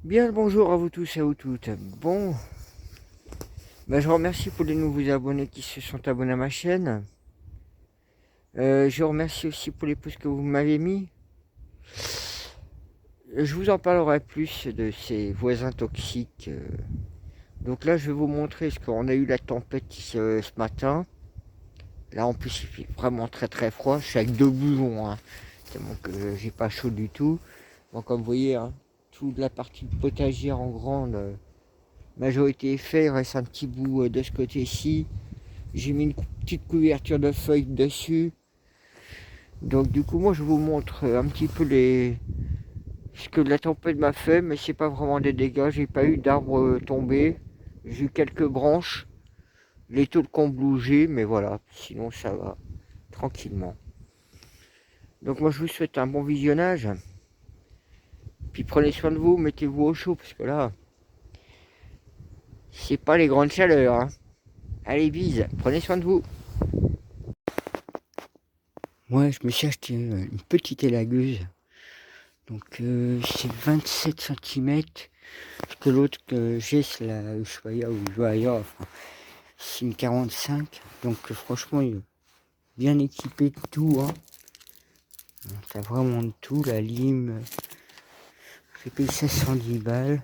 Bien le bonjour à vous tous et à vous toutes. Bon, je vous remercie pour les nouveaux abonnés qui se sont abonnés à ma chaîne. Je vous remercie aussi pour les pouces que vous m'avez mis. Je vous en parlerai plus de ces voisins toxiques. Donc là, je vais vous montrer ce qu'on a eu la tempête ce matin. Là, en plus, il fait vraiment très très froid. Je suis avec deux blousons, hein. Tellement que j'ai pas chaud du tout. Bon, comme vous voyez, hein, toute la partie potagère en grande. Majorité est fait, il reste un petit bout de ce côté-ci. J'ai mis une petite couverture de feuilles dessus. Donc du coup moi je vous montre un petit peu ce que la tempête m'a fait, mais c'est pas vraiment des dégâts. J'ai pas eu d'arbres tombés. J'ai eu quelques branches, les taux qui ont bougé, mais voilà, sinon ça va tranquillement. Donc moi je vous souhaite un bon visionnage. Puis prenez soin de vous, mettez-vous au chaud, parce que là, c'est pas les grandes chaleurs, hein. Allez, bise, prenez soin de vous. Moi, je me suis acheté une petite élaguse. Donc, c'est 27 cm. Que l'autre que j'ai, c'est la Ushuaïa ou Ushuaïa. Enfin, c'est une 45. Donc, franchement, il est bien équipé de tout. Hein. T'as vraiment de tout. La lime, j'ai payé 710 balles.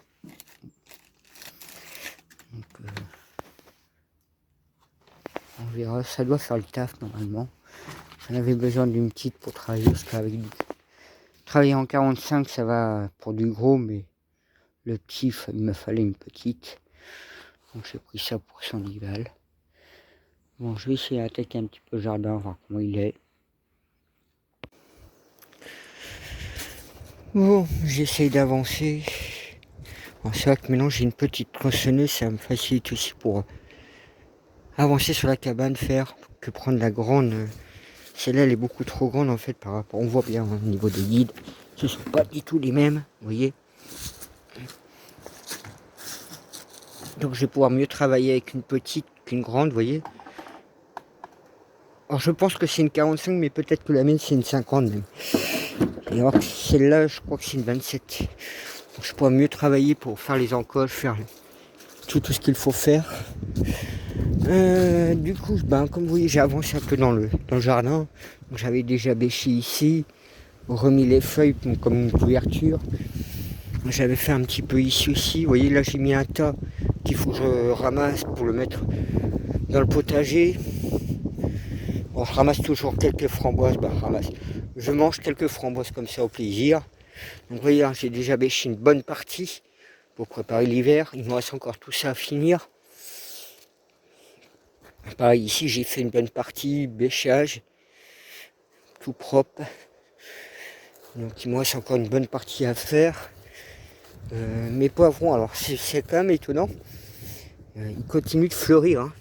Donc, on verra. Ça doit faire le taf normalement. J'en avais besoin d'une petite pour travailler. Parce qu'avec travailler en 45, ça va pour du gros, mais le petit, il me fallait une petite. Donc j'ai pris ça pour 110 balles. Bon, je vais essayer d'attaquer un petit peu le jardin, voir comment il est. Bon, j'essaye d'avancer. Bon, c'est vrai que maintenant j'ai une petite tronçonneuse, ça me facilite aussi pour avancer sur la cabane, faire que prendre la grande. Celle-là, elle est beaucoup trop grande en fait par rapport. On voit bien au niveau des guides, ce sont pas du tout les mêmes, vous voyez. Donc je vais pouvoir mieux travailler avec une petite qu'une grande, vous voyez. Alors je pense que c'est une 45, mais peut-être que la mienne c'est une 50 même. Et alors celle-là, je crois que c'est une 27. Donc je pourrais mieux travailler pour faire les encoches, faire tout ce qu'il faut faire. Du coup, comme vous voyez, j'ai avancé un peu dans le jardin. J'avais déjà bêché ici, remis les feuilles comme une couverture. J'avais fait un petit peu ici aussi. Vous voyez, là j'ai mis un tas qu'il faut que je ramasse pour le mettre dans le potager. Bon, je ramasse toujours quelques framboises. Je mange quelques framboises comme ça au plaisir. Donc vous voyez, hein, j'ai déjà bêché une bonne partie pour préparer l'hiver. Il me reste encore tout ça à finir. Pareil, ici j'ai fait une bonne partie, bêchage, tout propre. Donc il me reste encore une bonne partie à faire. Mes poivrons, alors c'est quand même étonnant. Ils continuent de fleurir. Hein.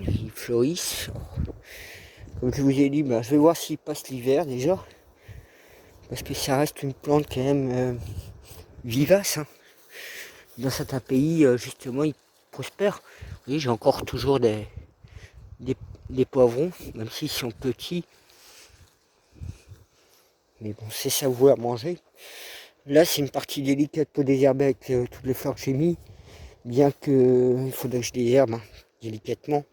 Ils fleurissent. Comme je vous ai dit, je vais voir s'ils passent l'hiver déjà. Parce que ça reste une plante quand même vivace. Hein. Dans certains pays, justement, ils prospèrent. Vous voyez, j'ai encore toujours des poivrons, même s'ils sont petits. Mais bon, c'est savoureux à manger. Là, c'est une partie délicate pour désherber avec toutes les fleurs que j'ai mis. Bien que il faudrait que je désherbe hein, délicatement.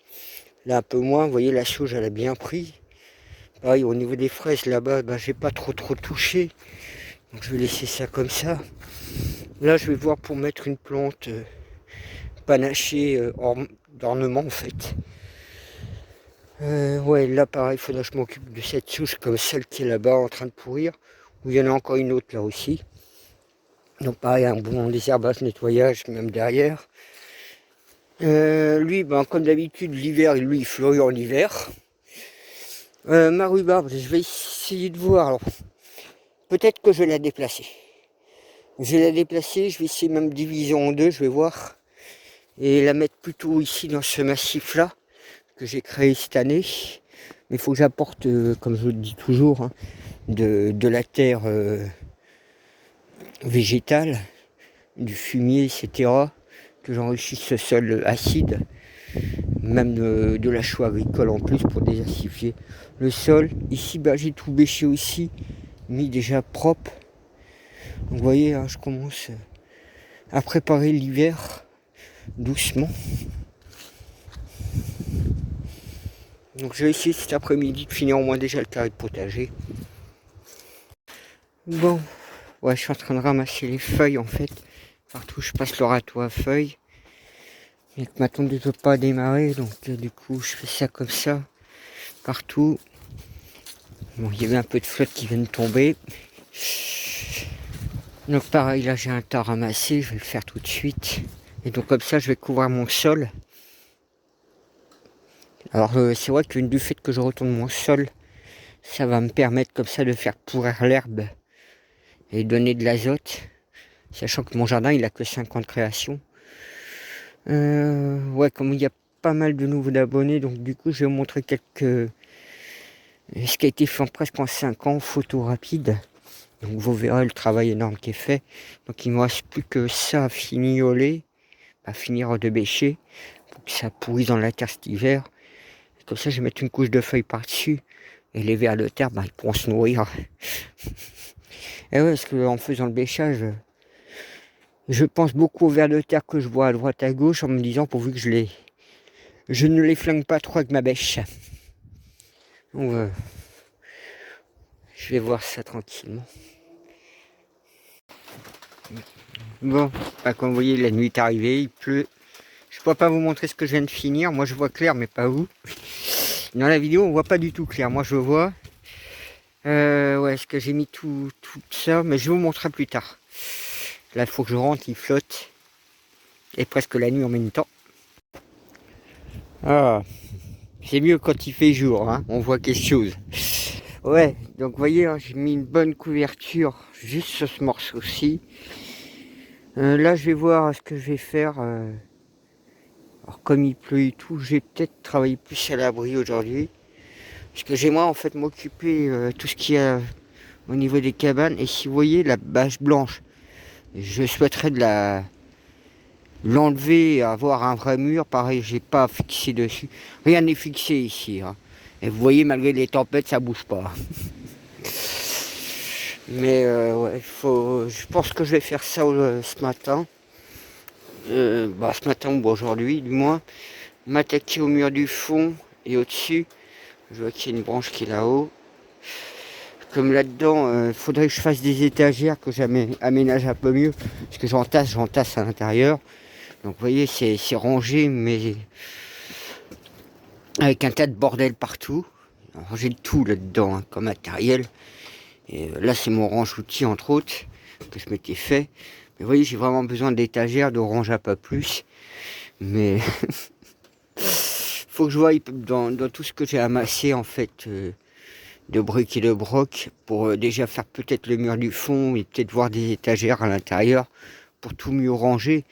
Là, un peu moins. Vous voyez, la sauge, elle a bien pris. Pareil, au niveau des fraises, là-bas, j'ai pas trop touché. Donc, je vais laisser ça comme ça. Là, je vais voir pour mettre une plante panachée d'ornement, en fait. Ouais, là, pareil, il faudra que je m'occupe de cette souche comme celle qui est là-bas en train de pourrir. Ou il y en a encore une autre là aussi. Donc pareil, un bon désherbage, nettoyage, même derrière. Lui, comme d'habitude, l'hiver, lui, il fleurit en hiver. Ma rhubarbe, je vais essayer de voir. Alors, peut-être que je vais la déplacer. Je vais la déplacer, je vais essayer même de diviser en deux, je vais voir. Et la mettre plutôt ici dans ce massif-là, que j'ai créé cette année. Mais il faut que j'apporte, comme je le dis toujours, hein, de la terre végétale, du fumier, etc. Que j'enrichisse ce sol acide, même de la chaux agricole en plus pour désacidifier le sol. Ici, j'ai tout bêché aussi, mis déjà propre. Donc vous voyez, hein, je commence à préparer l'hiver doucement. Donc je vais essayer cet après-midi de finir au moins déjà le carré de potager. Bon, ouais, je suis en train de ramasser les feuilles en fait. Partout je passe le râteau à feuilles. Et que ma tondeuse ne peut pas démarrer, donc du coup je fais ça comme ça. Partout. Bon, il y avait un peu de flotte qui vient de tomber. Donc pareil, là j'ai un tas ramassé, je vais le faire tout de suite. Et donc comme ça je vais couvrir mon sol. Alors c'est vrai que du fait que je retourne mon sol, ça va me permettre comme ça de faire pourrir l'herbe et donner de l'azote. Sachant que mon jardin il a que 5 ans de création. Ouais, comme il y a pas mal de nouveaux abonnés, donc du coup je vais vous montrer ce qui a été fait presque en 5 ans, photo rapide. Donc vous verrez le travail énorme qui est fait. Donc il ne me reste plus que ça à fignoler, à finir de bêcher, pour que ça pourrisse dans la terre cet hiver. Et comme ça je vais mettre une couche de feuilles par-dessus. Et les vers de terre, ils pourront se nourrir. Et ouais, parce qu'en faisant le bêchage, je pense beaucoup aux vers de terre que je vois à droite à gauche en me disant pourvu que je ne les flingue pas trop avec ma bêche. Donc je vais voir ça tranquillement. Bon, comme vous voyez, la nuit est arrivée, il pleut. Je ne pourrais pas vous montrer ce que je viens de finir. Moi, je vois clair, mais pas vous. Dans la vidéo, on voit pas du tout clair. Moi, je vois. Ouais, est-ce que j'ai mis tout ça, mais je vous montrerai plus tard. Là, il faut que je rentre, il flotte. Et presque la nuit en même temps. Ah, c'est mieux quand il fait jour, hein. On voit quelque chose. Ouais, donc vous voyez, hein, j'ai mis une bonne couverture juste sur ce morceau-ci. Là, je vais voir ce que je vais faire. Alors, comme il pleut et tout, j'ai peut-être travaillé plus à l'abri aujourd'hui. Parce que j'aimerais en fait m'occuper tout ce qu'il y a au niveau des cabanes. Et si vous voyez la bâche blanche, je souhaiterais l'enlever, avoir un vrai mur. Pareil, j'ai pas fixé dessus. Rien n'est fixé ici, hein. Et vous voyez, malgré les tempêtes, ça bouge pas. Mais ouais, je pense que je vais faire ça ce matin. Ce matin ou aujourd'hui, du moins. M'attaquer au mur du fond et au-dessus. Je vois qu'il y a une branche qui est là-haut. Comme là-dedans, il faudrait que je fasse des étagères, que j'aménage un peu mieux. Parce que j'entasse à l'intérieur. Donc vous voyez, c'est rangé, mais avec un tas de bordel partout. Ranger le tout là-dedans, hein, comme matériel. Et là, c'est mon range-outil, entre autres, que je m'étais fait. Mais vous voyez, j'ai vraiment besoin d'étagères, de ranger un peu plus. Mais faut que je voie dans tout ce que j'ai amassé, en fait, de briques et de broc, pour déjà faire peut-être le mur du fond et peut-être voir des étagères à l'intérieur pour tout mieux ranger.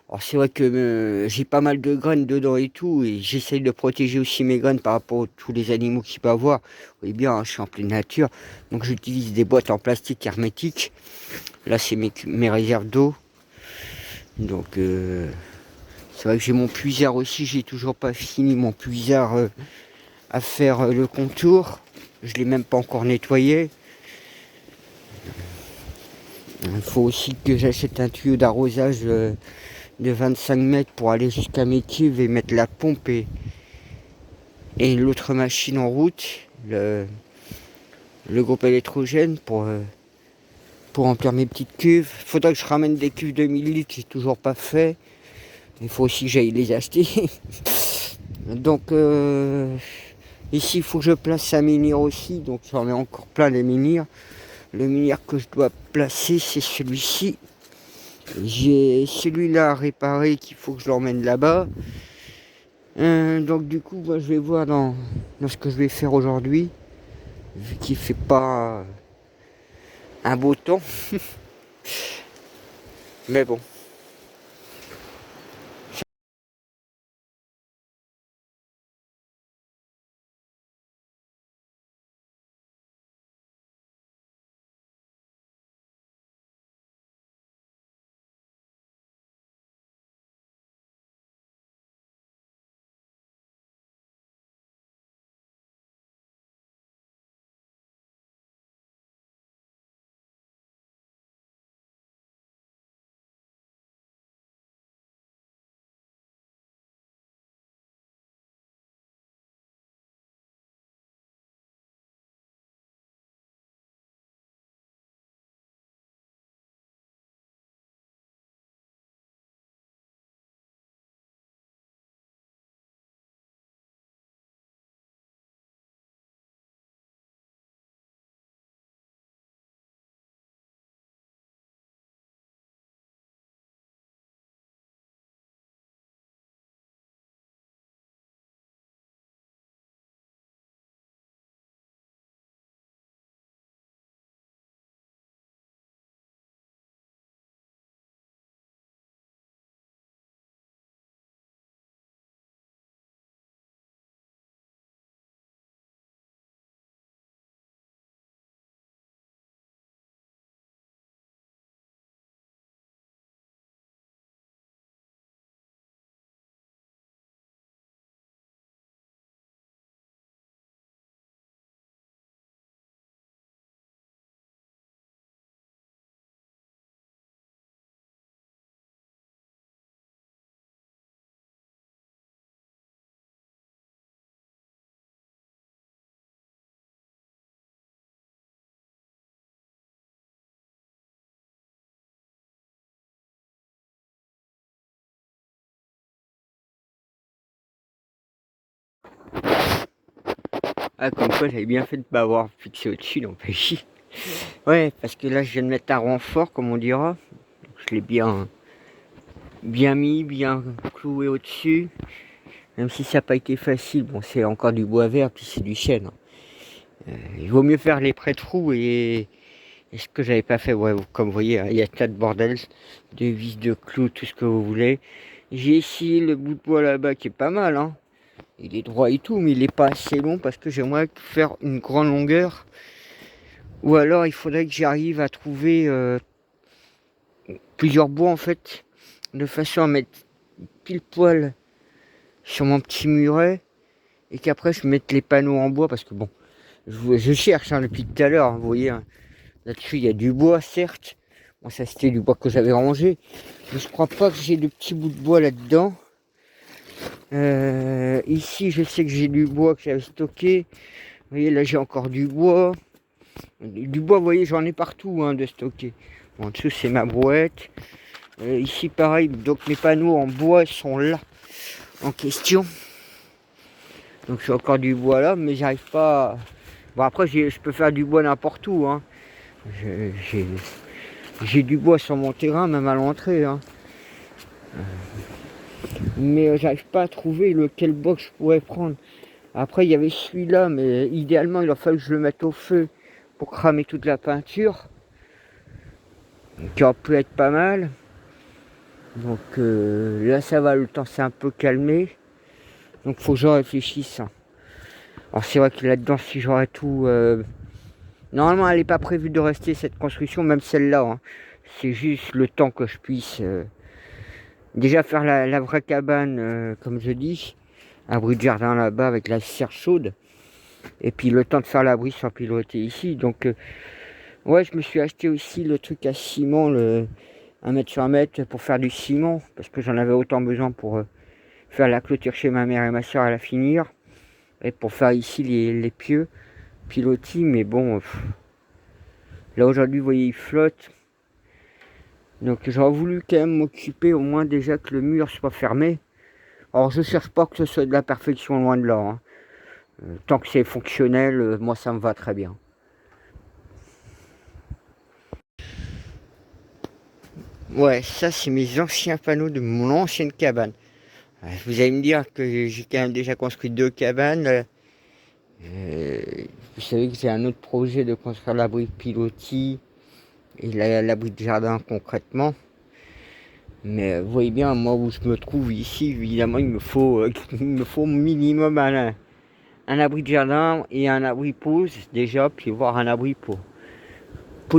Alors c'est vrai que j'ai pas mal de graines dedans et tout, et j'essaye de protéger aussi mes graines par rapport à tous les animaux qu'il peut y avoir. Vous voyez bien, hein, je suis en pleine nature, donc j'utilise des boîtes en plastique hermétique. Là c'est mes réserves d'eau. Donc c'est vrai que j'ai mon puisard aussi, j'ai toujours pas fini mon puisard à faire le contour. Je l'ai même pas encore nettoyé. Il faut aussi que j'achète un tuyau d'arrosage de 25 mètres pour aller jusqu'à mes cuves et mettre la pompe et l'autre machine en route, le groupe électrogène pour remplir mes petites cuves. Il faudra que je ramène des cuves de 1000 litres, j'ai toujours pas fait. Il faut aussi que j'aille les acheter. Donc ici il faut que je place un menhir aussi, donc j'en ai encore plein des menhirs. Le menhir que je dois placer, c'est celui-ci. J'ai celui-là à réparer qu'il faut que je l'emmène là-bas. Donc du coup, moi, je vais voir dans ce que je vais faire aujourd'hui, vu qu'il fait pas un beau temps. Mais bon. Ah, comme quoi j'avais bien fait de pas avoir fixé au-dessus, donc ouais, parce que là je viens de mettre un renfort, comme on dira. Je l'ai bien mis, bien cloué au-dessus. Même si ça n'a pas été facile, bon c'est encore du bois vert, puis c'est du chêne. Il vaut mieux faire les pré-trous et ce que j'avais pas fait, ouais, comme vous voyez, il y a tas de bordel, de vis, de clous, tout ce que vous voulez. J'ai ici le bout de bois là-bas qui est pas mal, hein. Il est droit et tout, mais il est pas assez long parce que j'aimerais faire une grande longueur. Ou alors il faudrait que j'arrive à trouver plusieurs bois en fait, de façon à mettre pile poil sur mon petit muret et qu'après je mette les panneaux en bois parce que bon, je cherche hein, depuis tout à l'heure, hein, vous voyez, hein. Là-dessus il y a du bois certes, bon ça c'était du bois que j'avais rangé, mais je crois pas que j'ai de petits bouts de bois là-dedans. Ici je sais que j'ai du bois que j'avais stocké, vous voyez là j'ai encore du bois, vous voyez j'en ai partout hein, de stocker. Bon, en dessous c'est ma brouette. Ici pareil, donc mes panneaux en bois sont là en question. Donc j'ai encore du bois là, mais j'arrive pas. Bon après je peux faire du bois n'importe où. Hein. J'ai du bois sur mon terrain, même à l'entrée. Hein. Mais j'arrive pas à trouver lequel bois que je pourrais prendre. Après il y avait celui-là, mais idéalement il a fallu que je le mette au feu pour cramer toute la peinture. Qui aurait pu être pas mal. Donc là ça va, le temps s'est un peu calmé. Donc faut que je réfléchisse. Hein. Alors c'est vrai que là-dedans si j'aurais tout... Normalement elle n'est pas prévue de rester cette construction, même celle-là. Hein. C'est juste le temps que je puisse déjà faire la vraie cabane, comme je dis. Abri de jardin là-bas avec la serre chaude. Et puis le temps de faire l'abri sans piloter ici. Donc ouais, je me suis acheté aussi le truc à ciment, le 1 mètre sur 1 mètre pour faire du ciment. Parce que j'en avais autant besoin pour faire la clôture chez ma mère et ma soeur à la finir. Et pour faire ici les pieux, pilotis. Mais bon, là aujourd'hui, vous voyez, il flotte. Donc j'aurais voulu quand même m'occuper au moins déjà que le mur soit fermé. Alors je cherche pas que ce soit de la perfection, loin de là. Hein. Tant que c'est fonctionnel, moi ça me va très bien. Ouais, ça c'est mes anciens panneaux de mon ancienne cabane. Vous allez me dire que j'ai quand même déjà construit 2 cabanes. Vous savez que j'ai un autre projet de construire l'abri de pilotis et l'abri de jardin concrètement. Mais vous voyez bien, moi où je me trouve ici, évidemment, il me faut minimum un abri de jardin et un abri pause déjà, puis voir un abri pour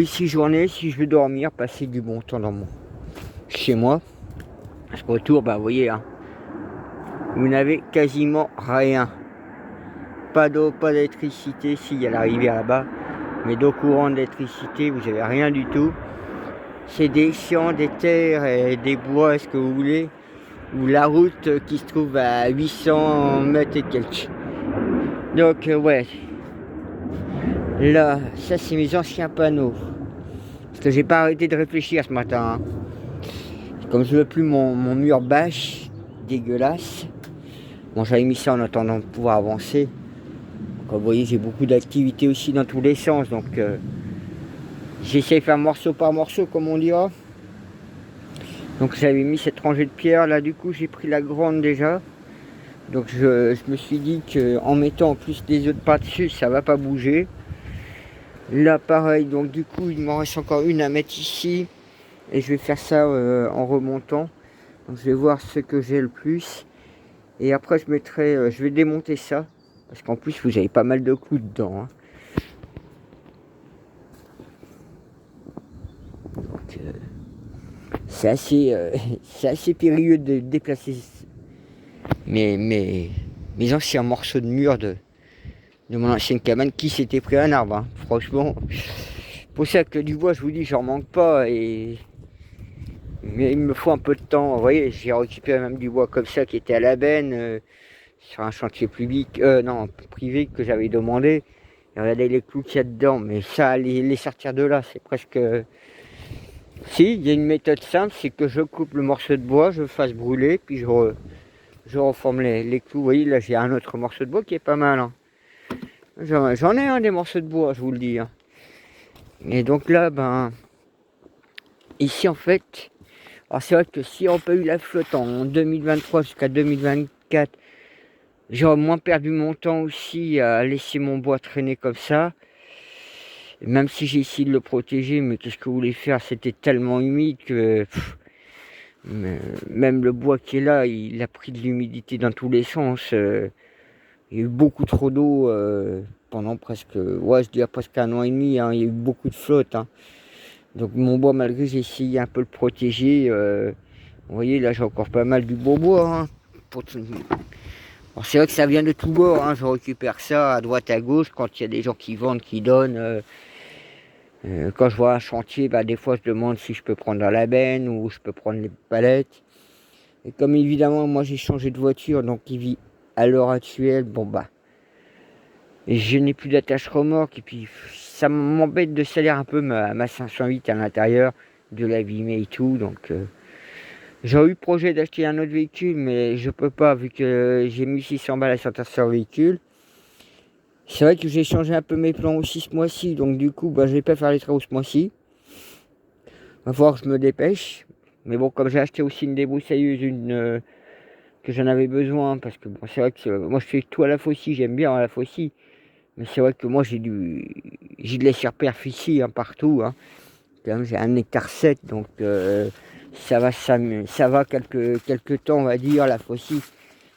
ici journée, si je veux dormir, passer du bon temps chez moi. Parce qu'au retour, bah vous voyez, hein, vous n'avez quasiment rien. Pas d'eau, pas d'électricité, si il y a la rivière là-bas, mais d'eau courante, d'électricité, vous n'avez rien du tout. C'est des champs, des terres et des bois, ce que vous voulez, ou la route qui se trouve à 800 mètres et quelques. Donc ouais, là, ça c'est mes anciens panneaux. Parce que j'ai pas arrêté de réfléchir ce matin. Hein. Comme je veux plus mon mur bâche, dégueulasse. Bon, j'avais mis ça en attendant de pouvoir avancer. Comme vous voyez, j'ai beaucoup d'activités aussi dans tous les sens, donc j'essaie de faire morceau par morceau, comme on dira. Donc j'avais mis cette rangée de pierres, là du coup j'ai pris la grande déjà. Donc je me suis dit qu'en mettant en plus des œufs de par-dessus, ça va pas bouger. Là pareil, donc du coup il m'en reste encore une à mettre ici. Et je vais faire ça en remontant. Donc je vais voir ce que j'ai le plus. Et après je mettrai, je vais démonter ça. Parce qu'en plus vous avez pas mal de clous dedans. Hein. Donc c'est assez périlleux de déplacer mes anciens morceaux de mur de mon ancienne cabane qui s'était pris un arbre. Hein. Franchement, pour ça que du bois, je vous dis, j'en manque pas. Mais il me faut un peu de temps. Vous voyez, j'ai récupéré même du bois comme ça qui était à la benne sur un chantier public, non, privé que j'avais demandé. Et regardez les clous qu'il y a dedans. Mais ça, les sortir de là, c'est presque... Si, il y a une méthode simple, c'est que je coupe le morceau de bois, je le fasse brûler, puis je reforme les clous. Vous voyez, là j'ai un autre morceau de bois qui est pas mal. Hein. J'en ai des morceaux de bois, je vous le dis. Hein. Et donc là, ben, ici en fait, alors c'est vrai que si on peut eu la flotte en 2023 jusqu'à 2024, j'aurais moins perdu mon temps aussi à laisser mon bois traîner comme ça. Et même si j'ai essayé de le protéger, mais qu'est-ce que vous voulez faire? C'était tellement humide que même le bois qui est là, il a pris de l'humidité dans tous les sens. Il y a eu beaucoup trop d'eau pendant presque, ouais, je dirais presque 1 an et demi. Hein, il y a eu beaucoup de flotte. Hein. Donc mon bois, malgré que j'ai essayé un peu de le protéger, vous voyez, là j'ai encore pas mal du beau bois. Hein, alors, c'est vrai que ça vient de tous bords. Hein, je récupère ça à droite, à gauche, quand il y a des gens qui vendent, qui donnent. Quand je vois un chantier, bah, des fois je demande si je peux prendre dans la benne ou je peux prendre les palettes. Et comme évidemment, moi j'ai changé de voiture, donc il vit à l'heure actuelle, bon bah, et je n'ai plus d'attache remorque, et puis ça m'embête de salir un peu ma 508 à l'intérieur, de l'abîmer et tout, donc j'ai eu projet d'acheter un autre véhicule, mais je peux pas, vu que j'ai mis 600 balles à sortir sur le véhicule. C'est vrai que j'ai changé un peu mes plans aussi ce mois-ci, donc du coup, bah, je vais pas faire les travaux ce mois-ci. Va falloir que je me dépêche. Mais bon, comme j'ai acheté aussi une débroussailleuse, que j'en avais besoin, parce que bon, c'est vrai que moi je fais tout à la faucille, j'aime bien à la faucille. Mais c'est vrai que moi j'ai de la superficie hein, partout. Hein. Quand même, j'ai 1,7 hectare, donc ça va quelques temps, on va dire, la faucille.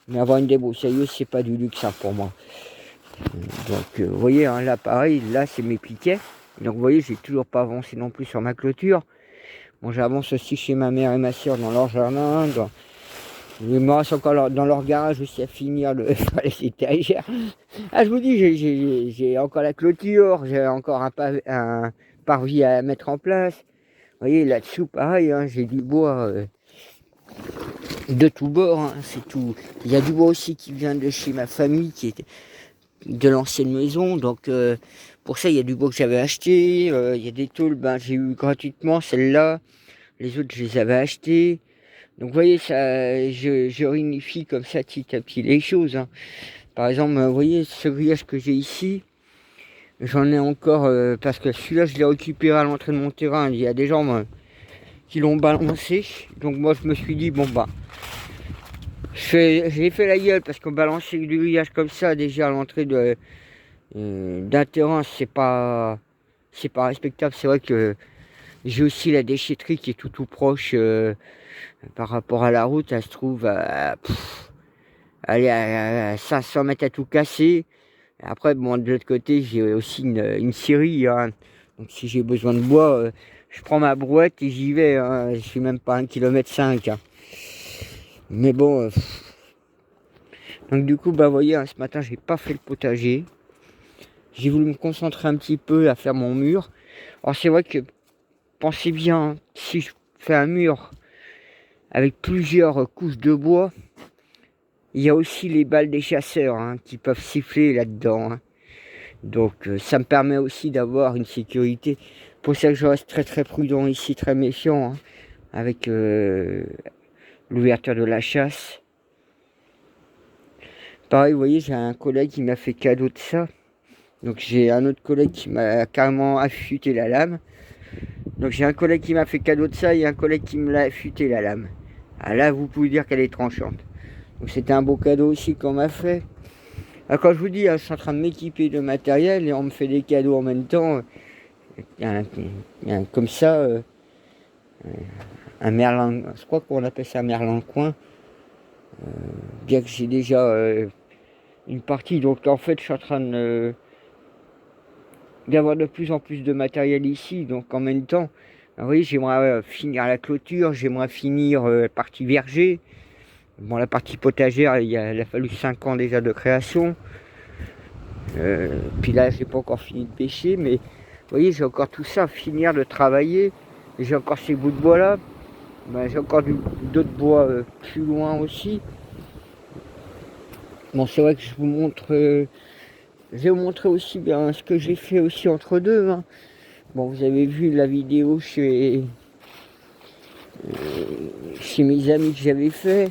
Mais avoir une débroussailleuse, c'est pas du luxe hein, pour moi. Donc vous voyez, hein, là pareil, là c'est mes piquets. Donc vous voyez, j'ai toujours pas avancé non plus sur ma clôture. Bon, j'avance aussi chez ma mère et ma soeur dans leur jardin. Il me reste encore dans leur garage aussi à finir les étagères. Ah, je vous dis, j'ai encore la clôture, j'ai encore un parvis à mettre en place. Vous voyez, là-dessous, pareil, hein, j'ai du bois de tous bords. Hein, c'est tout. Il y a du bois aussi qui vient de chez ma famille, qui était de l'ancienne maison. Donc, pour ça, il y a du bois que j'avais acheté. Il y a des tôles, ben, j'ai eu gratuitement celle-là. Les autres, je les avais achetées. Donc vous voyez, ça, je réunifie comme ça petit à petit les choses. Hein. Par exemple, vous voyez ce grillage que j'ai ici, j'en ai encore, parce que celui-là je l'ai récupéré à l'entrée de mon terrain, il y a des gens qui l'ont balancé. Donc moi je me suis dit, bon bah, j'ai fait la gueule parce qu'on balançait du grillage comme ça déjà à l'entrée d'un terrain, c'est pas respectable. C'est vrai que j'ai aussi la déchetterie qui est tout proche. Par rapport à la route, elle se trouve à 500 mètres à tout casser. Après, bon, de l'autre côté, j'ai aussi une scierie. Hein. Donc, si j'ai besoin de bois, je prends ma brouette et j'y vais. Hein. Je suis même pas 1,5 km. Hein. Mais bon. Donc, du coup, bah, vous voyez, hein, ce matin, j'ai pas fait le potager. J'ai voulu me concentrer un petit peu à faire mon mur. Alors, c'est vrai que, pensez bien, si je fais un mur avec plusieurs couches de bois, il y a aussi les balles des chasseurs hein, qui peuvent siffler là-dedans. Hein. Donc ça me permet aussi d'avoir une sécurité. Pour ça que je reste très prudent ici, très méfiant, hein, avec l'ouverture de la chasse. Pareil, vous voyez, j'ai un collègue qui m'a fait cadeau de ça. Donc j'ai un autre collègue qui m'a carrément affûté la lame. Donc j'ai un collègue qui m'a fait cadeau de ça et un collègue qui me l'a affûté la lame. Ah là, vous pouvez dire qu'elle est tranchante. Donc c'était un beau cadeau aussi qu'on m'a fait. Alors, quand je vous dis, je suis en train de m'équiper de matériel et on me fait des cadeaux en même temps. Comme ça, un merlin, je crois qu'on appelle ça un merlin coin. Bien que j'ai déjà une partie. Donc en fait, je suis en train d'avoir de plus en plus de matériel ici. Donc en même temps, vous voyez, j'aimerais finir la clôture, j'aimerais finir la partie verger. Bon, la partie potagère, il a fallu 5 ans déjà de création. Puis là, j'ai pas encore fini de pêcher, mais vous voyez, j'ai encore tout ça à finir de travailler. J'ai encore ces bouts de bois là. Ben, j'ai encore d'autres bois plus loin aussi. Bon, c'est vrai que je vous montre. Je vais vous montrer aussi bien ce que j'ai fait aussi entre deux. Hein. Bon, vous avez vu la vidéo chez mes amis que j'avais fait.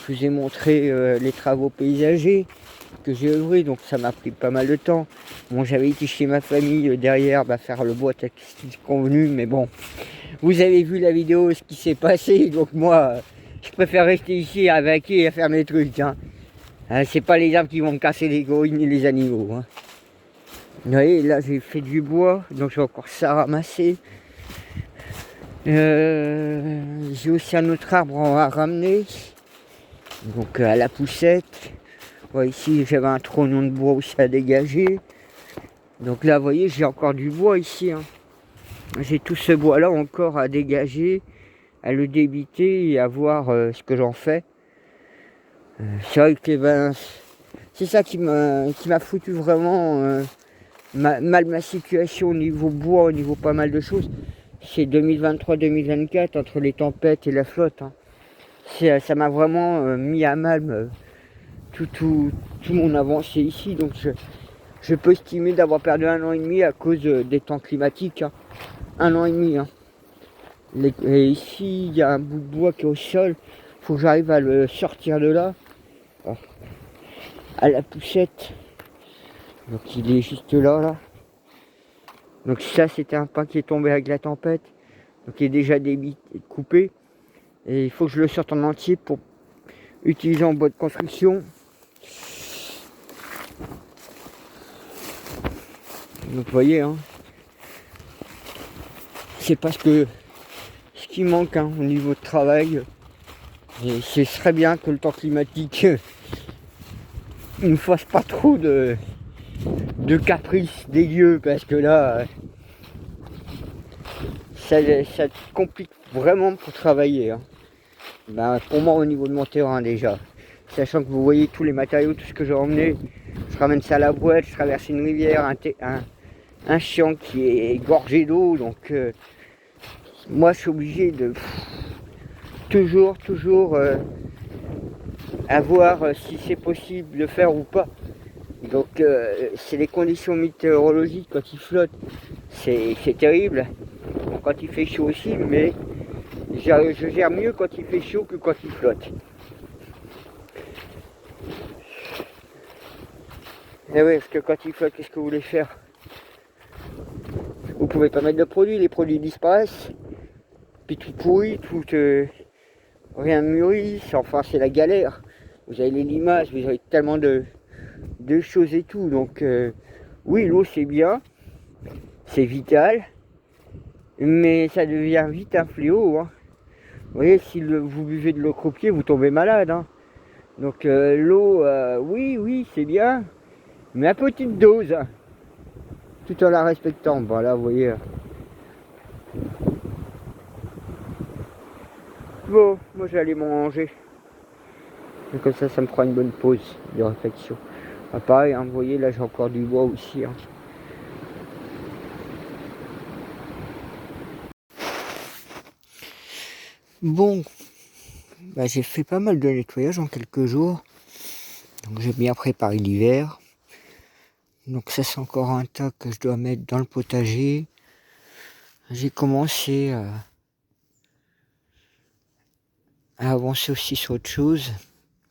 Je vous ai montré les travaux paysagers. que j'ai œuvré, donc ça m'a pris pas mal de temps. Bon, j'avais été chez ma famille derrière, faire le bois textile convenu, mais bon, vous avez vu la vidéo, ce qui s'est passé, donc moi, je préfère rester ici à vaquer et à faire mes trucs. Hein. C'est pas les arbres qui vont me casser les couilles ni les animaux. Hein. Vous voyez, là j'ai fait du bois, donc j'ai encore ça à ramasser. J'ai aussi un autre arbre à ramener, donc à la poussette. Ouais, ici j'avais un trognon de bois aussi à dégager. Donc là vous voyez j'ai encore du bois ici. Hein. J'ai tout ce bois là encore à dégager, à le débiter et à voir ce que j'en fais. C'est vrai que c'est ça qui m'a foutu vraiment mal ma situation au niveau bois, au niveau pas mal de choses. C'est 2023-2024 entre les tempêtes et la flotte. Hein. Ça m'a vraiment mis à mal tout mon avancée ici. Donc je peux estimer d'avoir perdu 1 an et demi à cause des temps climatiques. Hein. 1 an et demi. Hein. Et ici, il y a un bout de bois qui est au sol. Il faut que j'arrive à le sortir de là. À la poussette. Donc il est juste là. Donc ça, c'était un pin qui est tombé avec la tempête. Donc il est déjà coupé. Et il faut que je le sorte en entier pour utiliser en bois de construction. Donc vous voyez, hein, c'est parce que ce qui manque hein, au niveau de travail. Et ce serait bien que le temps climatique ne nous fasse pas trop de caprices des lieux, parce que là, ça complique vraiment pour travailler. Hein. Pour moi, au niveau de mon terrain déjà, sachant que vous voyez tous les matériaux, tout ce que j'ai emmené, je ramène ça à la boîte, je traverse une rivière, un champ qui est gorgé d'eau, donc moi je suis obligé de toujours à voir si c'est possible de faire ou pas. Donc c'est les conditions météorologiques quand il flotte, c'est terrible. Bon, quand il fait chaud aussi, mais je gère mieux quand il fait chaud que quand il flotte. Et oui, parce que quand il flotte, qu'est-ce que vous voulez faire? Vous pouvez pas mettre de produits, les produits disparaissent, puis tout pourrit, rien mûrit, enfin c'est la galère. Vous avez les limaces, vous avez tellement de choses et tout, donc oui, l'eau c'est bien, c'est vital, mais ça devient vite un fléau. Hein. Vous voyez, si vous buvez de l'eau cropier, vous tombez malade. Hein. Donc l'eau, oui, c'est bien, mais à petite dose, hein, tout en la respectant. Bon là, vous voyez. Bon, moi j'allais manger. Et comme ça me fera une bonne pause de réflexion. Pareil, hein, vous voyez, là j'ai encore du bois aussi. Hein. Bon, j'ai fait pas mal de nettoyage en quelques jours. Donc j'ai bien préparé l'hiver. Donc ça c'est encore un tas que je dois mettre dans le potager. J'ai commencé à avancer aussi sur autre chose.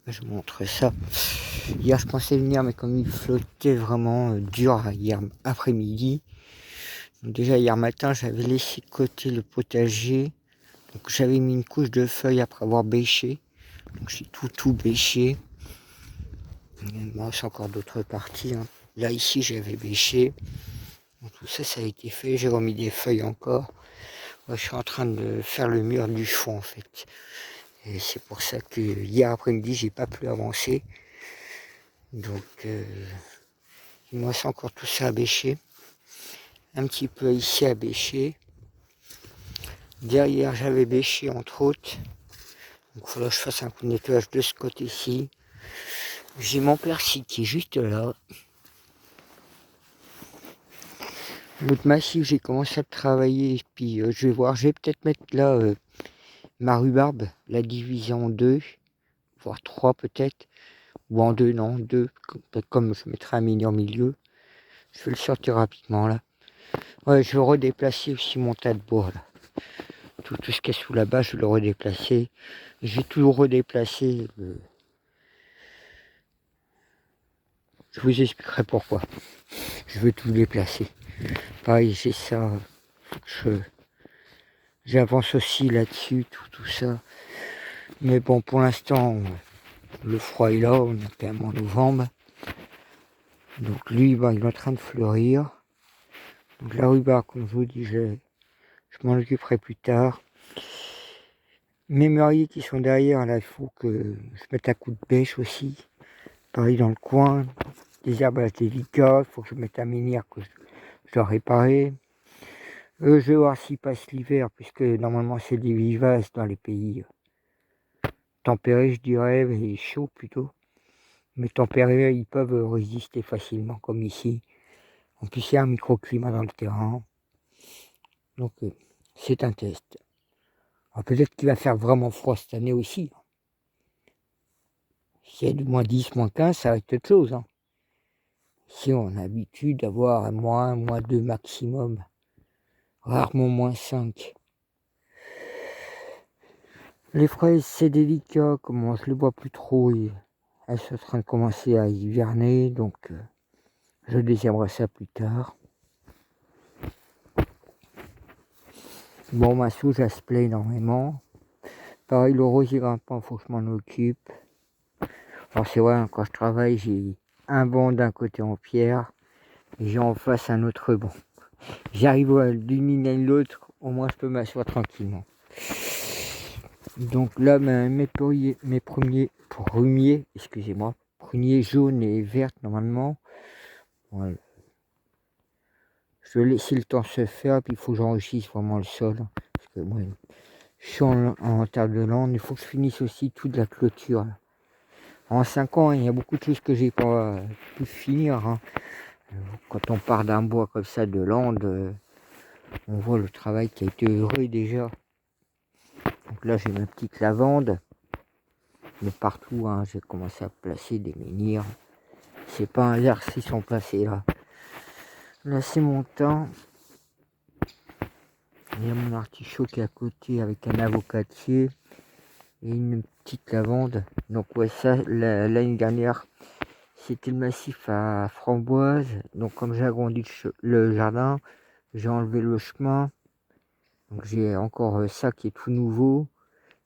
Je vous montre ça. Hier je pensais venir, mais comme il flottait vraiment dur hier après-midi. Donc déjà hier matin j'avais laissé de côté le potager. Donc j'avais mis une couche de feuilles après avoir bêché. Donc j'ai tout bêché. Bon, c'est encore d'autres parties. Hein. Là ici j'avais bêché. Donc, tout ça a été fait. J'ai remis des feuilles encore. Moi, je suis en train de faire le mur du fond en fait. Et c'est pour ça que hier après-midi j'ai pas pu avancer. Donc il me reste encore tout ça à bêcher. Un petit peu ici à bêcher. Derrière j'avais bêché entre autres. Donc il faudra que je fasse un coup de nettoyage de ce côté-ci. J'ai mon persil qui est juste là. L'autre massif, j'ai commencé à travailler. Et puis je vais voir, je vais peut-être mettre là ma rhubarbe, la diviser en 2, voire 3 peut-être. Ou en 2, non, 2. Comme je mettrai un mini en milieu. Je vais le sortir rapidement là. Ouais, je vais redéplacer aussi mon tas de bois là. Tout ce qui est sous la base, je vais le redéplacer. J'ai toujours redéplacé Je vous expliquerai pourquoi. Je veux tout déplacer. Pareil, j'ai ça. Faut que j'avance aussi là-dessus, tout ça. Mais bon, pour l'instant, le froid est là, on est quand même en novembre. Donc lui, bah, il est en train de fleurir. Donc la rhubarbe, comme je vous dis, je m'en occuperai plus tard. Mes mûriers qui sont derrière, là, il faut que je mette un coup de bêche aussi. Pareil dans le coin, des herbes délicates, il faut que je mette un menhir que je dois réparer. Je vais voir s'il passe l'hiver, puisque normalement c'est des vivaces dans les pays tempérés, je dirais, et chauds plutôt. Mais tempérés, ils peuvent résister facilement, comme ici. En plus, il y a un microclimat dans le terrain. Donc, c'est un test. Alors, peut-être qu'il va faire vraiment froid cette année aussi. S'il y a du -10, -15, ça va être autre chose. Hein. Ici, on a l'habitude d'avoir un -2 maximum. Rarement -5. Les fraises, c'est délicat, comment je les vois plus trop. Elles sont en train de commencer à hiverner, donc je les aimerais ça plus tard. Bon, ma souche, elle se plaît énormément. Pareil, le rosier grimpant, il faut que je m'en occupe. Alors c'est vrai, quand je travaille, j'ai un banc d'un côté en pierre, et j'ai en face un autre banc. J'arrive d'une ligne à l'autre, au moins je peux m'asseoir tranquillement. Donc là, mes premiers pruniers, excusez-moi, pruniers jaunes et verts normalement. Voilà. Je vais laisser le temps se faire, puis il faut que j'enrichisse vraiment le sol. Parce que moi, je suis en terre de lande, il faut que je finisse aussi toute la clôture. Là. En 5 ans, il y a beaucoup de choses que j'ai pas pu finir. Hein. Quand on part d'un bois comme ça de lande, on voit le travail qui a été heureux déjà. Donc là, j'ai ma petite lavande. Mais partout, hein, j'ai commencé à placer des menhirs. C'est pas un hasard s'ils sont placés là. Là, c'est mon temps. Il y a mon artichaut qui est à côté avec un avocatier et une petite lavande. Donc ouais, ça, l'année dernière, c'était le massif à framboise. Donc comme j'ai agrandi le jardin, j'ai enlevé le chemin. Donc j'ai encore ça qui est tout nouveau.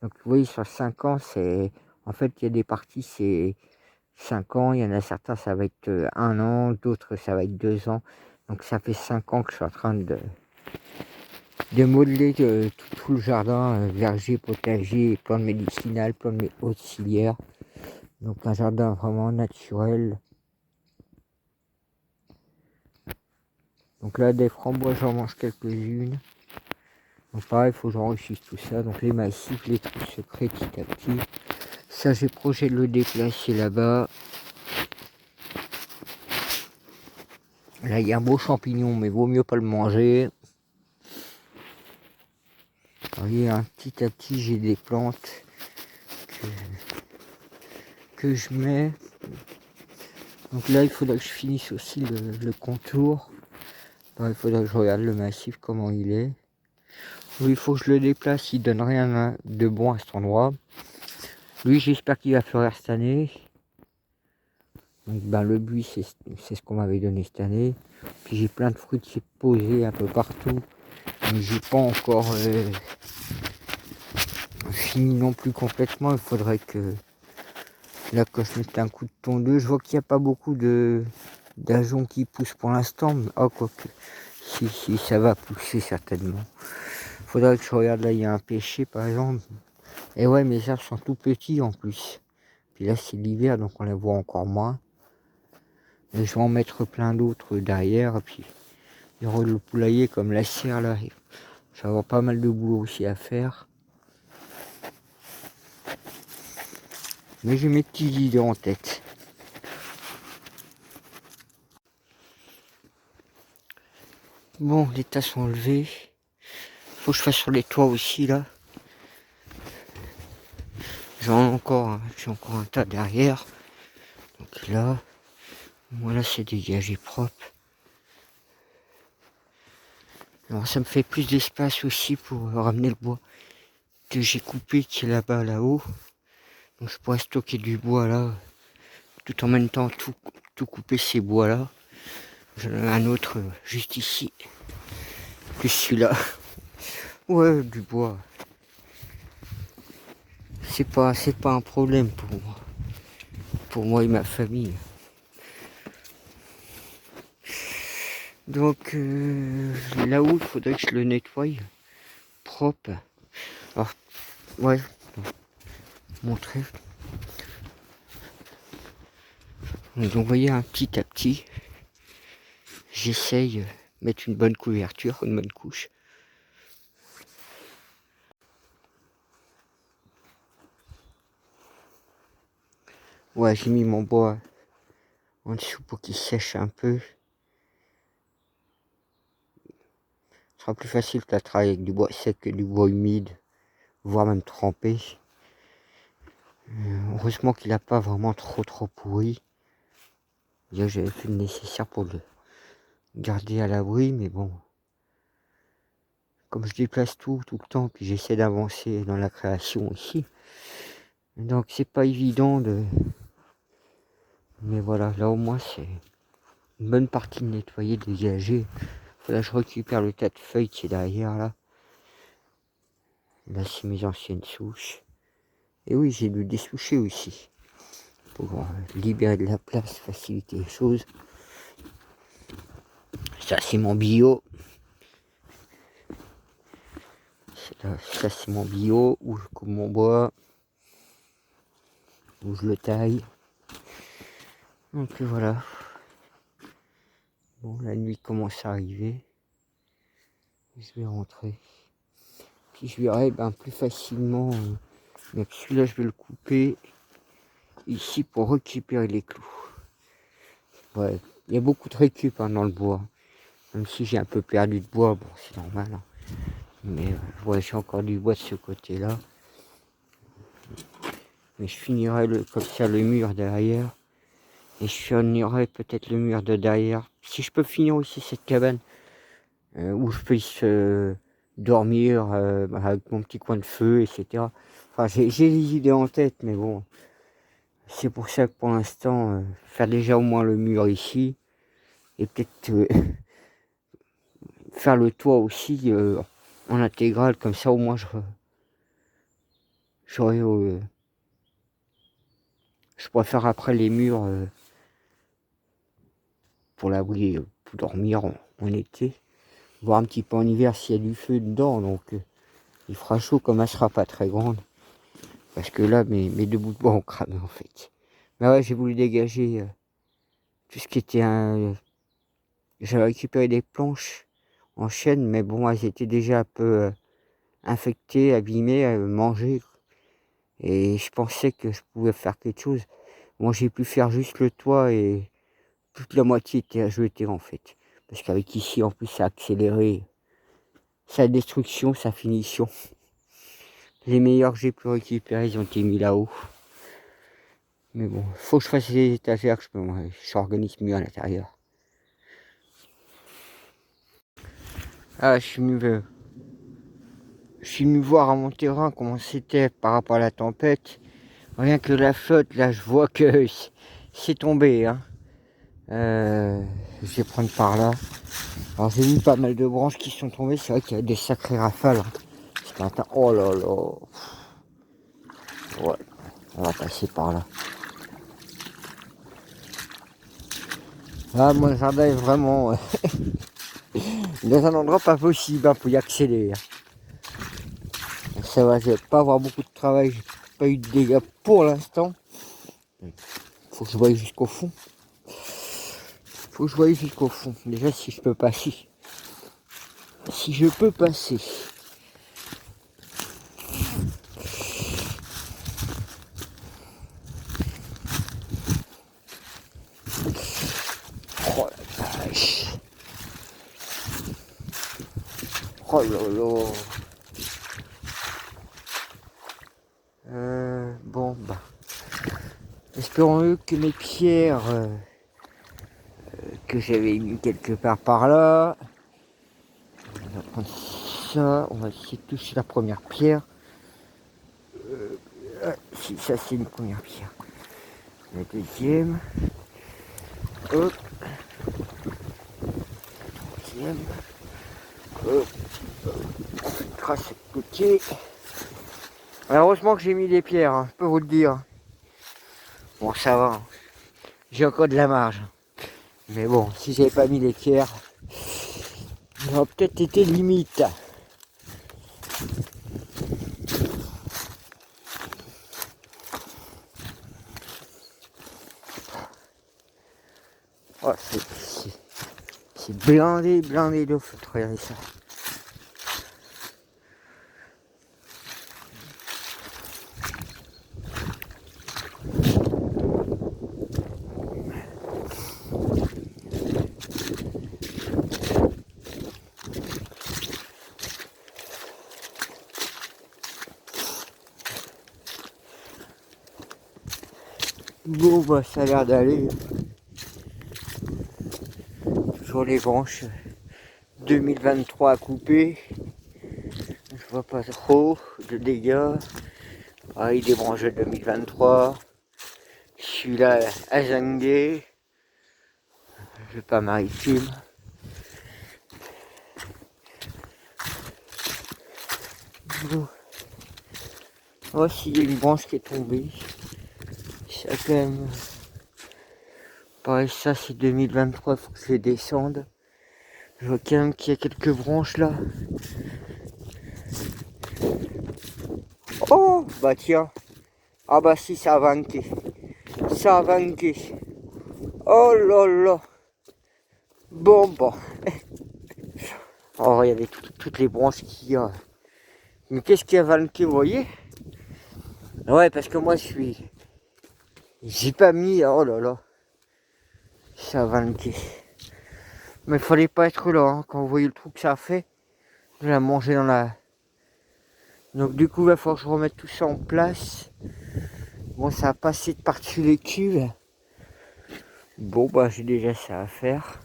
Donc vous voyez, sur 5 ans, c'est... En fait, il y a des parties, c'est 5 ans. Il y en a certains, ça va être 1 an. D'autres, ça va être 2 ans. Donc ça fait 5 ans que je suis en train de modeler tout le jardin, verger, potager, plantes médicinales, plantes auxiliaires. Donc un jardin vraiment naturel. Donc là, des framboises, j'en mange quelques-unes. Donc pareil, il faut que j'enrichisse tout ça. Donc les massifs, les trous secrets petit à petit. Ça, j'ai projet de le déplacer là-bas. Là, il y a un beau champignon, mais vaut mieux pas le manger. Vous voyez, hein, petit à petit, j'ai des plantes que je mets. Donc là, il faudrait que je finisse aussi le contour. Alors, il faudrait que je regarde le massif, comment il est. Oui, il faut que je le déplace, il donne rien de bon à cet endroit. Lui, j'espère qu'il va fleurir cette année. Donc ben, le buis, c'est ce qu'on m'avait donné cette année. Puis j'ai plein de fruits posés un peu partout. Mais j'ai pas encore fini non plus complètement. Il faudrait que là, que je mette un coup de tondeuse. Je vois qu'il n'y a pas beaucoup d'ajoncs qui poussent pour l'instant. Oh, quoique, si, ça va pousser certainement. Faudrait que je regarde, là, il y a un pêcher par exemple. Et ouais, mes herbes sont tout petits en plus. Puis là, c'est l'hiver, donc on les voit encore moins. Et je vais en mettre plein d'autres derrière. Et puis, il y aura le poulailler comme la serre là. Je vais avoir pas mal de boulot aussi à faire. Mais j'ai mes petites idées en tête. Bon, les tas sont levés. Faut que je fasse sur les toits aussi là. J'ai encore un tas derrière. Donc là, voilà, c'est dégagé propre. Alors ça me fait plus d'espace aussi pour ramener le bois que j'ai coupé qui est là-bas, là-haut. Donc je pourrais stocker du bois là, tout en même temps tout tout couper ces bois là. J'en ai un autre juste ici. Plus celui-là. Ouais, du bois. C'est pas un problème pour moi. Pour moi et ma famille. Donc là-haut, il faudrait que je le nettoie propre. Alors, ouais, montrer. Donc vous voyez, petit à petit, j'essaye de mettre une bonne couverture, une bonne couche. Ouais, j'ai mis mon bois en dessous pour qu'il sèche un peu. Ce sera plus facile de travailler avec du bois sec que du bois humide, voire même trempé. Heureusement qu'il n'a pas vraiment trop pourri. J'avais fait le nécessaire pour le garder à l'abri, mais bon. Comme je déplace tout le temps, puis j'essaie d'avancer dans la création aussi. Donc c'est pas évident de... Mais voilà, là au moins c'est une bonne partie de nettoyer, de dégager. Là je récupère le tas de feuilles qui est derrière là. Là c'est mes anciennes souches. Et oui, j'ai dû dessoucher aussi. Pour libérer de la place, faciliter les choses. Ça c'est mon bio. Ça c'est mon bio, où je coupe mon bois. Où je le taille. Donc voilà. Bon, la nuit commence à arriver. Je vais rentrer. Puis je verrai plus facilement. Donc celui-là, je vais le couper ici pour récupérer les clous. Ouais, il y a beaucoup de récup dans le bois. Même si j'ai un peu perdu de bois, bon, c'est normal. Hein. Mais ouais, j'ai encore du bois de ce côté-là. Mais je finirai comme ça le mur derrière. Et je finirai peut-être le mur de derrière. Si je peux finir aussi cette cabane. Où je puisse dormir avec mon petit coin de feu, etc. Enfin, j'ai des idées en tête, mais bon. C'est pour ça que pour l'instant, faire déjà au moins le mur ici. Et peut-être faire le toit aussi en intégrale, comme ça au moins j'aurai... je pourrais faire après les murs pour l'abri, pour dormir en été. Voir un petit peu en hiver s'il y a du feu dedans, donc il fera chaud comme elle sera pas très grande. Parce que là, mes deux bouts de bois ont cramé en fait. Mais ouais, j'ai voulu dégager tout ce qui était un... J'avais récupéré des planches en chêne, mais bon, elles étaient déjà un peu infectées, abîmées, mangées. Et je pensais que je pouvais faire quelque chose. Moi, j'ai pu faire juste le toit et toute la moitié était à jeter en fait. Parce qu'avec ici, en plus, ça a accéléré sa destruction, sa finition. Les meilleurs que j'ai pu récupérer, ils ont été mis là-haut. Mais bon, faut que je fasse les étagères, que je m'organise mieux à l'intérieur. Ah, je suis venu voir à mon terrain comment c'était par rapport à la tempête. Rien que la flotte, là, je vois que c'est tombé. Hein. Je vais prendre par là. Alors, j'ai vu pas mal de branches qui sont tombées. C'est vrai qu'il y a des sacrées rafales. Hein. Ce matin, oh là là. Ouais, on va passer par là. Ah, mon jardin est vraiment dans un endroit pas possible pour y accéder. Hein. Ça va, je vais pas avoir beaucoup de travail, j'ai pas eu de dégâts pour l'instant. Faut que je voie jusqu'au fond. Déjà si je peux passer. Si je peux passer. Oh la vache. Oh là là. Bon bah. Espérons que mes pierres que j'avais mis quelque part par là. On va prendre ça. On va essayer de toucher la première pierre. Si ça c'est une première pierre. La deuxième. Hop. Deuxième. Hop. On fait une trace de côté. Alors, heureusement que j'ai mis des pierres, hein, je peux vous le dire. Bon, ça va. Hein. J'ai encore de la marge. Mais bon, si j'avais pas mis les pierres, ça aurait peut-être été limite. Oh, c'est blindé d'eau, faut regarder ça. Bon, bah, ça a l'air d'aller. Toujours les branches 2023 à couper. Je vois pas trop de dégâts. Ah, il débranche 2023. Celui-là à Zangué. Je vais pas maritime. Bon. Oh, s'il y a une branche qui est tombée. Ça quand même. Pareil, ça c'est 2023, faut que je les descende. Je vois quand même qu'il y a quelques branches là. Oh, bah tiens. Ah bah si, ça a vanqué. Ça a vanqué. Oh là là. Bon, bon. Oh, regardez toutes les branches qu'il y a. Mais qu'est-ce qu'il y a vanqué, vous voyez? Ouais, parce que moi je suis... J'ai pas mis... Oh là là. Ça a vanqué. Mais il fallait pas être là, hein. Quand vous voyez le trou que ça a fait, je l'ai mangé dans la... Donc du coup, il va falloir que je remette tout ça en place. Bon, ça a passé de par-dessus les cuves. Bon, bah j'ai déjà ça à faire.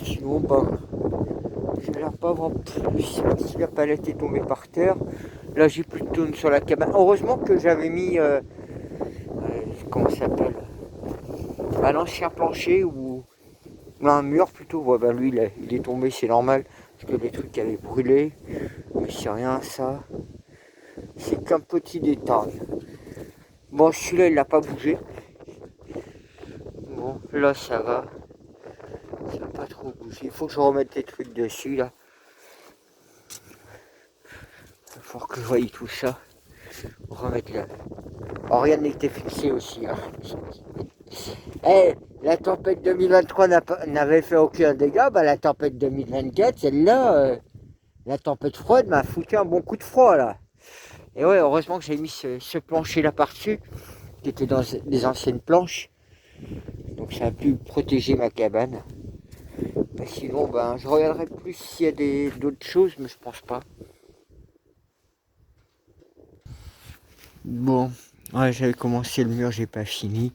Sinon, bah, je vais pas avoir plus si la palette est tombée par terre. Là, j'ai plus de tonnes sur la cabane. Heureusement que j'avais mis... comment ça s'appelle, un ancien plancher ou un mur plutôt. Ouais, bah lui il est tombé, c'est normal parce que les trucs avaient brûlé, mais c'est rien, ça c'est qu'un petit détail. Bon, celui-là il n'a pas bougé. Bon, là ça va pas trop bouger. Il faut que je remette des trucs dessus là. Il faut que je voie tout ça, remettre là. Oh, rien n'était fixé aussi, hein. Eh, la tempête 2023 n'avait fait aucun dégât, bah la tempête 2024, celle-là, la tempête froide m'a foutu un bon coup de froid là. Et ouais, heureusement que j'ai mis ce plancher là par-dessus, qui était dans des anciennes planches. Donc ça a pu protéger ma cabane. Mais sinon, ben, je regarderai plus s'il y a d'autres choses, mais je pense pas. Bon, ouais, j'avais commencé le mur, j'ai pas fini.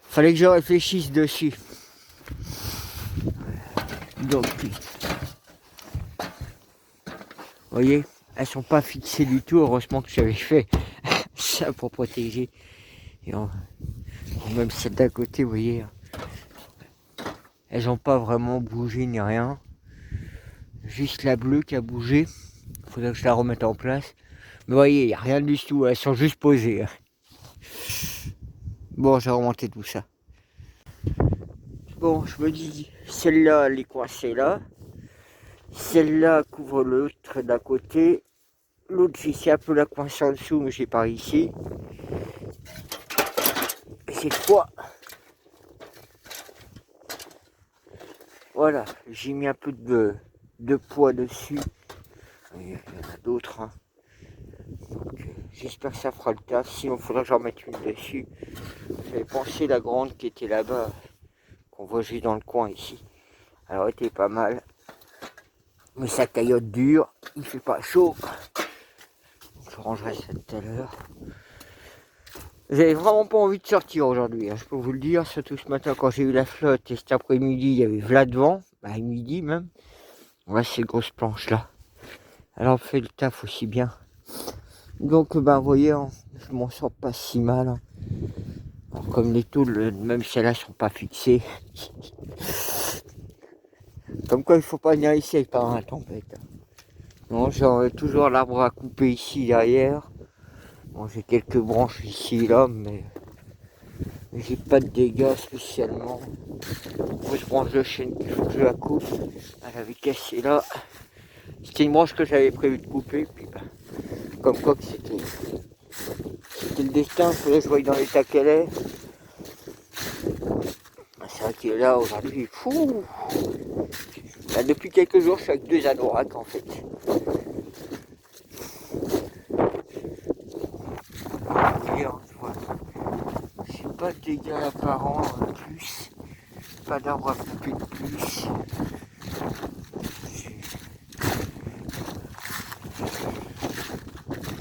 Fallait que je réfléchisse dessus. Donc, vous voyez, elles sont pas fixées du tout. Heureusement que j'avais fait ça pour protéger. Et même celle d'à côté, vous voyez, elles n'ont pas vraiment bougé ni rien. Juste la bleue qui a bougé. Il faudrait que je la remette en place. Mais vous voyez, il n'y a rien du tout. Elles sont juste posées. Bon, j'ai remonté tout ça. Bon, je me dis, celle-là, elle est coincée là. Celle-là couvre l'autre d'à côté. L'autre, j'essaie un peu la coincer en dessous, mais j'ai pas réussi. Et cette fois, voilà, j'ai mis un peu de poids dessus. Il y en a d'autres. Hein. J'espère que ça fera le taf. Sinon, il faudra que j'en mette une dessus. J'avais pensé la grande qui était là-bas, qu'on voit juste dans le coin ici. Alors, elle était pas mal. Mais ça caillotte dure, il fait pas chaud. Je rangerai ça tout à l'heure. J'avais vraiment pas envie de sortir aujourd'hui, hein, je peux vous le dire, surtout ce matin quand j'ai eu la flotte et cet après-midi il y avait v'là devant, à midi même. Ouais, ces grosses planches là. Alors on fait le taf aussi bien. Donc vous voyez, hein, je m'en sors pas si mal, hein. Alors, comme les tôles, même celles-là sont pas fixées. Comme quoi il faut pas venir ici avec par la tempête. Non, j'ai toujours l'arbre à couper ici derrière. Bon, j'ai quelques branches ici et là, mais j'ai pas de dégâts spécialement. Grosse branche de chêne qu'il faut que je la coupe. Elle avait cassé là. C'était une branche que j'avais prévu de couper, puis comme quoi que c'était le destin, il fallait que je voie dans l'état qu'elle est. C'est vrai qu'il est là aujourd'hui, fou. Là, depuis quelques jours, je suis avec 2 anorak en fait. J'ai pas de dégâts apparents en plus. Pas d'arbre à couper de plus.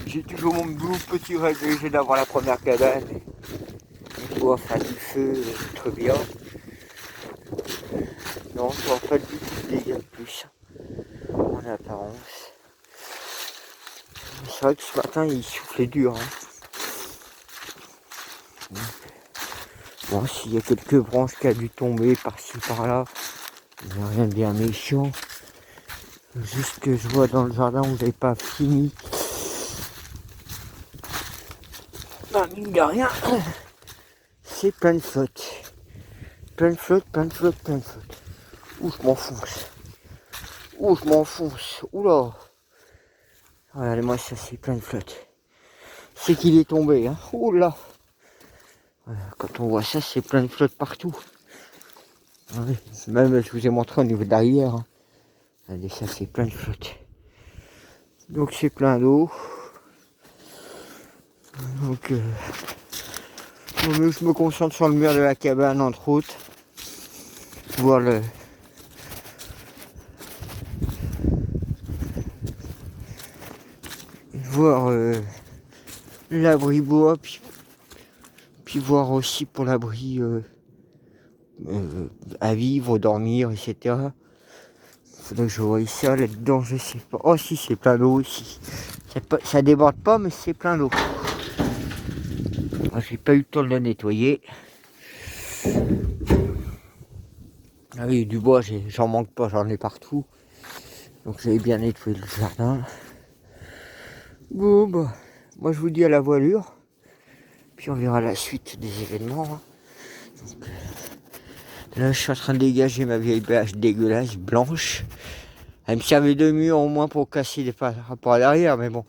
J'ai toujours mon petit rêve d'avoir la première cabane. Je dois faire du feu, très bien. Non, je vois pas du tout de dégâts de plus en apparence. C'est vrai que ce matin il soufflait dur. Hein. Bon, s'il y a quelques branches qui a dû tomber par-ci par-là, il n'y a rien de bien méchant. Juste que je vois dans le jardin où vous n'avez pas fini. Mine de rien, c'est plein de flotte. Plein de flotte, plein de flotte, plein de flotte. Ouh, je m'enfonce. Ouh, je m'enfonce. Oula. Regardez-moi ça, c'est plein de flotte. C'est qu'il est tombé, hein. Oula. Quand on voit ça, c'est plein de flotte partout. Ouais. Même, je vous ai montré au niveau de l'arrière. Hein. Regardez, ça, c'est plein de flotte. Donc, c'est plein d'eau. Donc, je me concentre sur le mur de la cabane, entre autres. Voir le... Voir l'abri bois, puis voir aussi pour l'abri à vivre, dormir, etc. Faudrait que je voie ça là-dedans, je sais pas. Oh si, c'est plein d'eau aussi. Ça déborde pas, mais c'est plein d'eau. J'ai pas eu le temps de le nettoyer. Ah oui, du bois, j'en manque pas, j'en ai partout. Donc j'avais bien nettoyé le jardin. Bon, bah, moi je vous dis à la voilure. Puis on verra la suite des événements. Hein. Donc, là, je suis en train de dégager ma vieille bâche dégueulasse, blanche. Elle me servait de mur au moins pour casser des rapports à l'arrière, mais bon.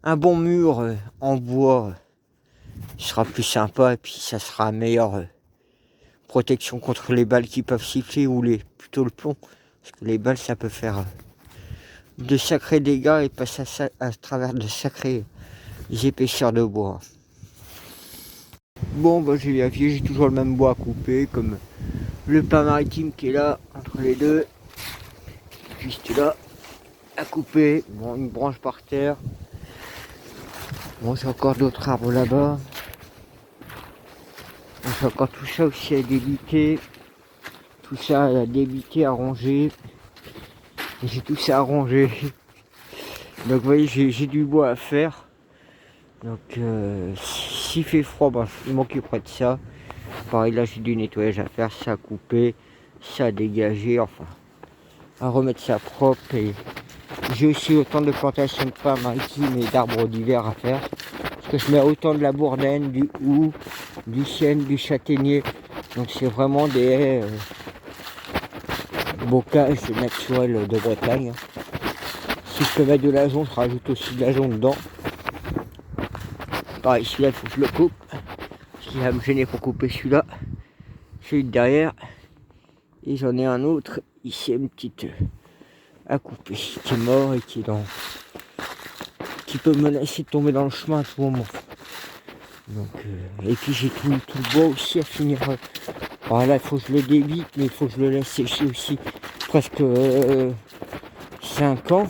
Un bon mur en bois sera plus sympa et puis ça sera meilleure protection contre les balles qui peuvent siffler ou plutôt le plomb. Parce que les balles, ça peut faire de sacrés dégâts et passer à travers de sacrées épaisseurs de bois. Bon, bah, j'ai vérifié, j'ai toujours le même bois à couper, comme le pin maritime qui est là, entre les deux. Juste là, à couper. Bon, une branche par terre. Bon, j'ai encore d'autres arbres là-bas. Bon, j'ai encore tout ça aussi à débiter. Tout ça à débiter, à ranger. J'ai tout ça à ranger. Donc, vous voyez, j'ai du bois à faire. Donc, s'il fait froid, bah, je m'occuperai de ça. Pareil, là, j'ai du nettoyage à faire, ça à couper, ça à dégager, enfin, à remettre ça propre. Et j'ai aussi autant de plantations de pins maritimes et d'arbres d'hiver à faire. Parce que je mets autant de la bourdaine, du houx, du chêne, du châtaignier. Donc, c'est vraiment des haies bocages naturels de Bretagne. Si je peux mettre de l'ajonc, je rajoute aussi de l'ajonc dedans. Pareil, celui-là, il faut que je le coupe. Ce qui va me gêner pour couper celui-là. Celui de derrière. Et j'en ai un autre. Ici, une petite à couper. Qui est mort et qui est dans... qui peut menacer de tomber dans le chemin à tout moment. Donc, et puis j'ai tout le bois aussi à finir. Alors là, il faut que je le débite, mais il faut que je le laisse sécher aussi presque 5 ans.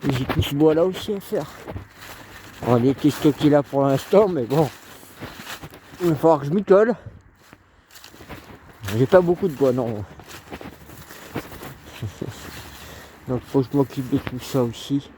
Et j'ai tout ce bois là aussi à faire. On a été stocké là pour l'instant, mais bon, il va falloir que je m'y colle. J'ai pas beaucoup de bois, non. Donc faut que je m'occupe de tout ça aussi.